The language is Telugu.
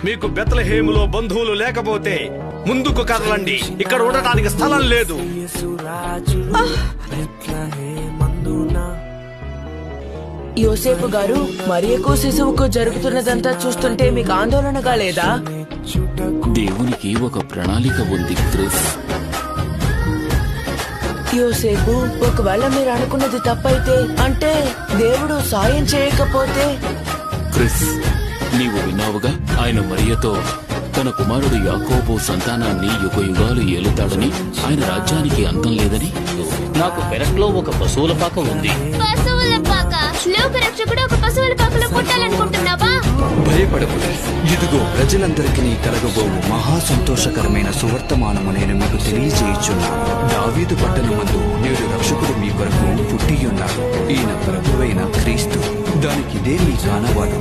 మీకు బెత్లెహేములో బంధువులు లేకపోతే ముందుకు కదలండి, ఇక్కడ ఉండటానికి స్థలం లేదు. యోసేపు గారు, మరియకు శిశువుకు జరుగుతున్నదంతా చూస్తుంటే మీకు ఆందోళనగా లేదా? దేవునికి ఒక ప్రణాళిక ఉంది క్రిస్. యోసేపు, ఒకవేళ మీరు అనుకున్నది తప్పైతే, అంటే దేవుడు సాయం చేయకపోతే? క్రిస్, నీవు విన్నావుగా, ఆయన మరియతో తన కుమారుడు యాకోబు సంతానాన్ని యుగయుగాలు ఏలుతాడని, ఆయన రాజ్యానికి అంతం లేదని. నాకు పెరట్లో ఒక పశువుల పాక ఉంది. పశువుల పాక? లోకరక్షకుడు ఒక పశువుల పాకలో పుట్టాలనుకుంటున్నావా? భయపడకు, ఇదిగో ప్రజలందరికీ కలగబోవు మహా సంతోషకరమైన సువర్తమానము నేను మీకు తెలియజేయుచున్నాను. దావీదు పట్టణమందు నేడు రక్షకుడు మీ కొరకు పుట్టియున్నాడు. ఈయన ప్రభువైన క్రీస్తు. దానికిదే మీ కానవాడు.